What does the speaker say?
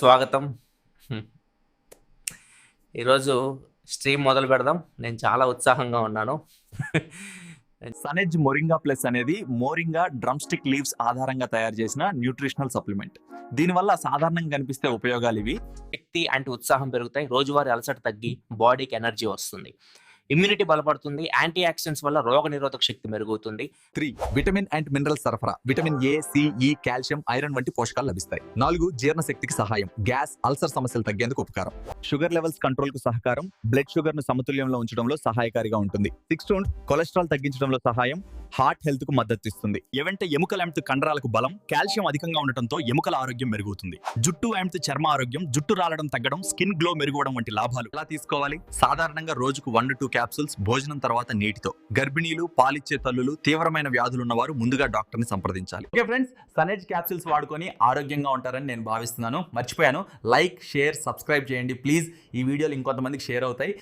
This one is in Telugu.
స్వాగతం. ఈరోజు స్ట్రీమ్ మొదలు పెడదాం. నేను చాలా ఉత్సాహంగా ఉన్నాను. సనెజ్ మొరింగా ప్లస్ అనేది మోరింగా డ్రమ్ స్టిక్ లీవ్స్ ఆధారంగా తయారు చేసిన న్యూట్రిషనల్ సప్లిమెంట్. దీనివల్ల సాధారణంగా కనిపిస్తే ఉపయోగాలు ఇవి. శక్తి అంటే ఉత్సాహం పెరుగుతాయి, రోజువారీ అలసట తగ్గి బాడీకి ఎనర్జీ వస్తుంది, ఇమ్యూనిటీ బలపడుతుంది, యాంటీ ఆక్సిడెంట్స్ వల్ల రోగ నిరోధక శక్తి మెరుగుతుంది. 3 విటమిన్ అండ్ మినరల్ సరఫరా. విటమిన్ ఏ, సి, ఈ, కాల్షియం, ఐరన్ వంటి పోషకాలు లభిస్తాయి. 4 జీర్ణశక్తికి సహాయం. గ్యాస్, అల్సర్ సమస్యలు తగ్గేందుకు ఉపకారం. షుగర్ లెవెల్స్ కంట్రోల్ కు సహకారం. బ్లడ్ షుగర్ ను సమతుల్యంలో ఉంచడంలో సహాయకారిగా ఉంటుంది. 6 కొలెస్ట్రాల్ తగ్గించడంలో సహాయం. హార్ట్ హెల్త్ కు మద్దతు ఇస్తుంది. ఏవంటే ఎముకల ఎంతు కండరాలకు బలం. కాల్షియం అధికంగా ఉండటంతో ఎముకల ఆరోగ్యం మెరుగుతుంది. జుట్టు ఎంతు చర్మ ఆరోగ్యం, జుట్టు రాలడం తగ్గడం, స్కిన్ గ్లో మెరుగువడం వంటి లాభాలు. ఎలా తీసుకోవాలి? సాధారణంగా రోజుకు 1 to 2 క్యాప్సూల్స్ భోజనం తర్వాత నీటితో. గర్భిణీలు, పాలిచ్చే తల్లులు, తీవ్రమైన వ్యాధులు ఉన్నవారు ముందుగా డాక్టర్ ని సంప్రదించాలి. ఓకే ఫ్రెండ్స్, సనేజ్ క్యాప్సూల్స్ వాడుకొని ఆరోగ్యంగా ఉంటారని నేను భావిస్తున్నాను. మర్చిపోయాను, లైక్, షేర్, సబ్స్క్రైబ్ చేయండి ప్లీజ్. ఈ వీడియోలు ఇంకొంతమందికి షేర్ అవుతాయి.